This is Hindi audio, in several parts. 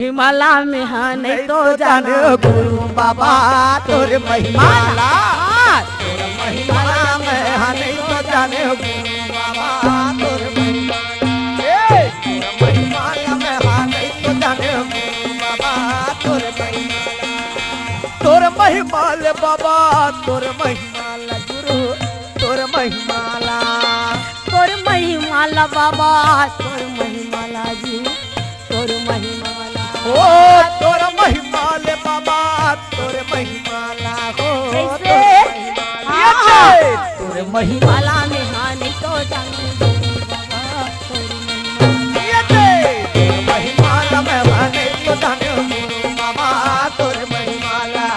हिमाला में हाँ नहीं तो जाने गुरु बाबा तोर महिमाला तोर महिमाला में हाँ नहीं तो जाने गुरु बाबा तोर महिमाला में हाँ नहीं तो जाने गुरु बाबा तोर महिमाल बाबा तोर महिमाला गुरु तोर महिमाला बाबा तोर महिमाला जी तोर महिमाला ओ तोर महिमाल बाबा तोर महिमाला हो तोर महिमाला में हाँ नहीं तो जाने गुरु बाबा तोर महिमाला में हाँ नहीं तो जाने गुरु बाबा तोर महिमाला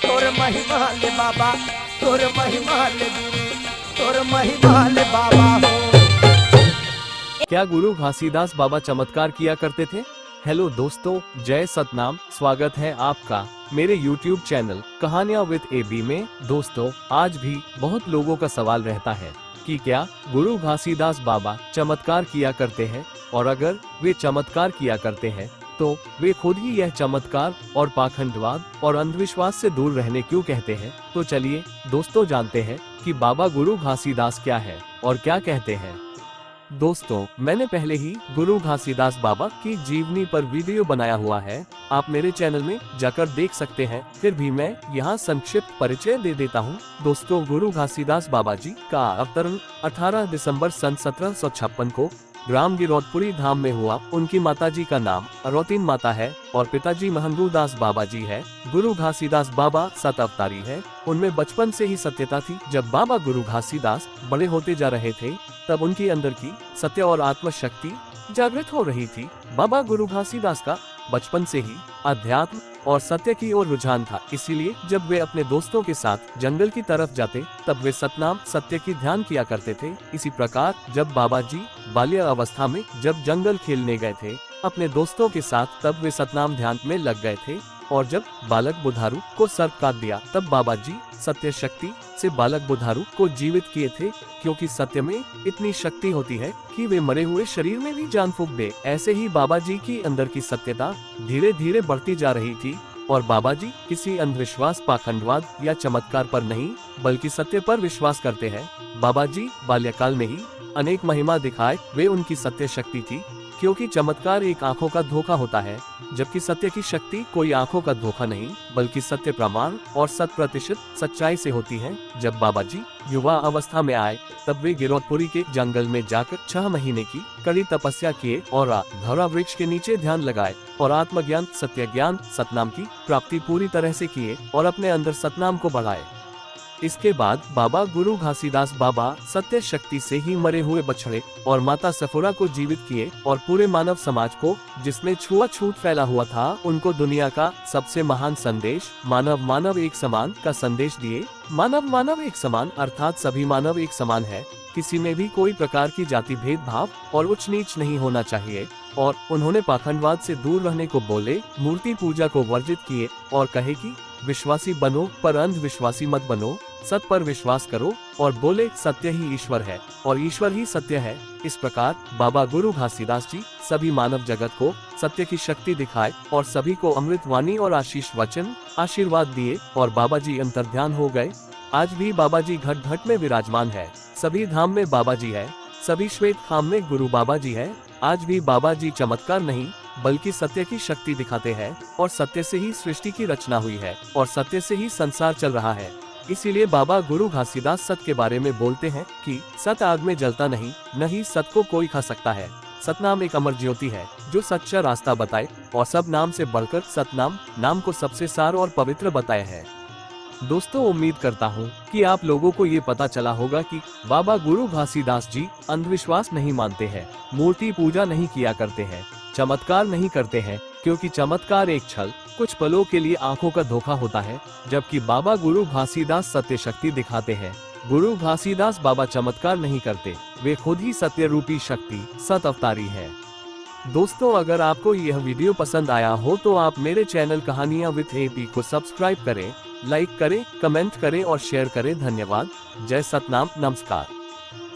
तोर महिमाल बाबा तोर महिमाल गुरु तोर महिमाल बाबा हो। क्या गुरु घासीदास बाबा चमत्कार किया करते थे? हेलो दोस्तों, जय सतनाम। स्वागत है आपका मेरे YouTube चैनल कहानियां विद AB में। दोस्तों, आज भी बहुत लोगों का सवाल रहता है कि क्या गुरु घासीदास बाबा चमत्कार किया करते हैं, और अगर वे चमत्कार किया करते हैं तो वे खुद ही यह चमत्कार और पाखंडवाद और अंधविश्वास से दूर रहने क्यों कहते हैं। तो चलिए दोस्तों, जानते हैं कि बाबा गुरु घासीदास क्या है और क्या कहते हैं। दोस्तों, मैंने पहले ही गुरु घासीदास बाबा की जीवनी पर वीडियो बनाया हुआ है, आप मेरे चैनल में जाकर देख सकते हैं। फिर भी मैं यहाँ संक्षिप्त परिचय दे देता हूँ। दोस्तों, गुरु घासीदास बाबा जी का अवतरण 18 दिसंबर सन 1756 को ग्राम गिरौदपुरी धाम में हुआ। उनकी माताजी का नाम अरौतीन माता है और पिताजी महंगूदास बाबा जी है। गुरु घासीदास बाबा 7 अवतारी है। उनमें बचपन से ही सत्यता थी। जब बाबा गुरु घासीदास बड़े होते जा रहे थे तब उनकी अंदर की सत्य और आत्म शक्ति जागृत हो रही थी। बाबा गुरु घासीदास का बचपन से ही अध्यात्म और सत्य की ओर रुझान था। इसीलिए जब वे अपने दोस्तों के साथ जंगल की तरफ जाते तब वे सतनाम सत्य की ध्यान किया करते थे। इसी प्रकार जब बाबा जी बाल्य अवस्था में जब जंगल खेलने गए थे अपने दोस्तों के साथ, तब वे सतनाम ध्यान में लग गए थे। और जब बालक बुधारू को सर्प काट दिया तब बाबा जी सत्य शक्ति से बालक बुधारू को जीवित किए थे, क्योंकि सत्य में इतनी शक्ति होती है कि वे मरे हुए शरीर में भी जान फूंक दे। ऐसे ही बाबा जी की अंदर की सत्यता धीरे धीरे बढ़ती जा रही थी और बाबा जी किसी अंधविश्वास, पाखंडवाद या चमत्कार पर नहीं बल्कि सत्य पर विश्वास करते हैं। बाबा जी बाल्यकाल में ही अनेक महिमा दिखाए, वे उनकी सत्य शक्ति थी, क्योंकि चमत्कार एक आंखों का धोखा होता है, जबकि सत्य की शक्ति कोई आंखों का धोखा नहीं बल्कि सत्य प्रमाण और 100% सच्चाई से होती है। जब बाबा जी युवा अवस्था में आए तब वे गिरौदपुरी के जंगल में जाकर 6 महीने की कड़ी तपस्या किए और धौरा वृक्ष के नीचे ध्यान लगाए और आत्मज्ञान, सत्य ज्ञान, सतनाम की प्राप्ति पूरी तरह से किए और अपने अंदर सतनाम को बढ़ाए। इसके बाद बाबा गुरु घासीदास बाबा सत्य शक्ति से ही मरे हुए बछड़े और माता सफुरा को जीवित किए और पूरे मानव समाज को, जिसमें छुआछूत फैला हुआ था, उनको दुनिया का सबसे महान संदेश मानव मानव एक समान का संदेश दिए। मानव मानव एक समान अर्थात सभी मानव एक समान है, किसी में भी कोई प्रकार की जाति भेदभाव और उच्च नीच नहीं होना चाहिए। और उन्होंने पाखंडवाद से दूर रहने को बोले, मूर्ति पूजा को वर्जित किए और कहे कि विश्वासी बनो पर अंधविश्वासी मत बनो, सत्य पर विश्वास करो और बोले सत्य ही ईश्वर है और ईश्वर ही सत्य है। इस प्रकार बाबा गुरु घासीदास जी सभी मानव जगत को सत्य की शक्ति दिखाए और सभी को अमृत वाणी और आशीष वचन आशीर्वाद दिए और बाबा जी अंतर्ध्यान हो गए। आज भी बाबा जी घट घट में विराजमान है। सभी धाम में बाबा जी है, सभी श्वेत खाम में गुरु बाबा जी है। आज भी बाबा जी चमत्कार नहीं बल्कि सत्य की शक्ति दिखाते हैं और सत्य से ही सृष्टि की रचना हुई है और सत्य से ही संसार चल रहा है। इसीलिए बाबा गुरु घासीदास सत्य के बारे में बोलते हैं कि सत्य आग में जलता नहीं, न ही सत्य को कोई खा सकता है। सतनाम एक अमर ज्योति है जो सच्चा रास्ता बताए और सब नाम से बढ़कर सतनाम नाम को सबसे सार और पवित्र बताया है। दोस्तों, उम्मीद करता हूँ कि आप लोगों को ये पता चला होगा कि बाबा गुरु घासीदास जी अंधविश्वास नहीं मानते हैं, मूर्ति पूजा नहीं किया करते हैं, चमत्कार नहीं करते हैं, क्योंकि चमत्कार एक छल कुछ पलों के लिए आंखों का धोखा होता है, जबकि बाबा गुरु घासीदास सत्य शक्ति दिखाते हैं। गुरु घासीदास बाबा चमत्कार नहीं करते, वे खुद ही सत्य रूपी शक्ति 7 अवतारी है। दोस्तों, अगर आपको यह वीडियो पसंद आया हो तो आप मेरे चैनल कहानियां विद AB को सब्सक्राइब करें, लाइक करें, कमेंट करें और शेयर करें। धन्यवाद। जय सतनाम। नमस्कार।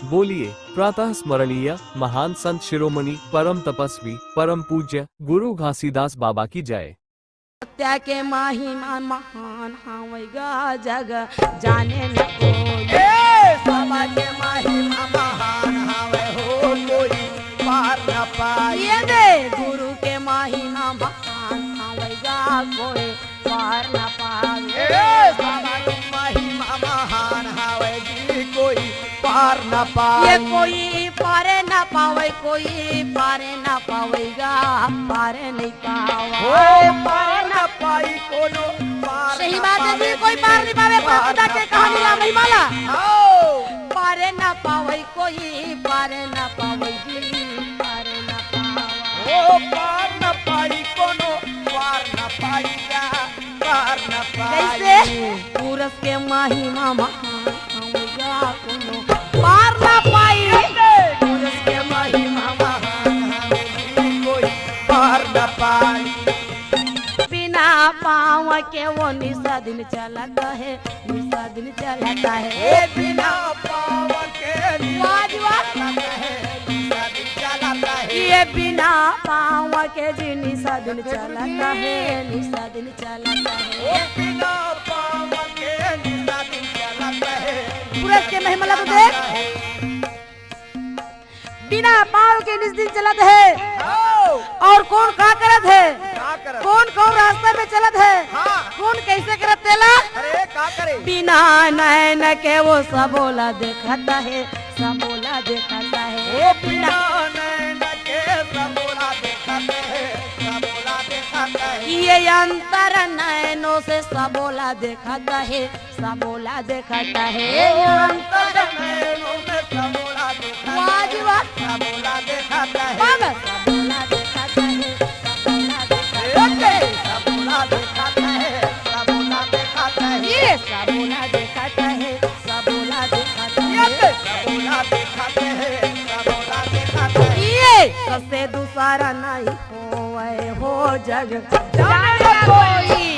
बोलिए प्रातः स्मरणीय महान संत शिरोमणि परम तपस्वी परम पूज्य गुरु घासीदास बाबा की जय। सत्या के महिमा महान हावेगा जग जाने न कोई। बाबा के महिमा महान हावे हो कोई पार न पाई। ये दे गुरु के महिमा महान हावेगा कोई पार न पावे। बाबा के महिमा महान हावे जी कोई पार न पाई। ये कोई पारे न पावे, कोई पारे न पावेगा, पारे नहीं पावा। पार न पाई कोनो पार। सही बात है जी, कोई पार नहीं पावे। प्रभुता के कहानी ला महिमाला पारे न पावे, कोई पारे न पावे जी, पारे न पावा। पार न पाई कोनो पार न पाईगा, पार न पाई। कैसे पुरुष के महिमा महान हावेगा कोनो पार न पाई। पुरुष के महिमा महान हावे जी कोई पार न पाई। बिना पाँव के वो निशा दिन चलाता है, निशा दिन चलाता है। बिना पाँव के ये बिना पाँव के जी निशा दिन चलाता है, निशा दिन चलाता है। बिना पाँव के निशा दिन चलाता है। पुरुष के महिमा तो देख, बिना पाँव के निश दिन चलत है। और कौन का करत है, कौन कौन रास्ते में चलत है, कौन कैसे करत तेला। अरे का करे बिना नैन के वो सबोला देखता है, सबोला देखता है। बिना नैन के सबोला देखता है, सबोला देखता है। ये अंतर नैनों से सबोला देखता है, सबोला देखता है। ये अंतर नैनों में सबोला देखता है, वाह जी वाह, सबोला देखता है। सबोला देखता है, सबोला देखता है। सबोला देखता है, सबोला देखता है। ये सबोला देखता है, सबोला देखता है। सबोला देखता है, सबोला देखता है। ये सबसे दूसरा नहीं हो जग जाने कोई।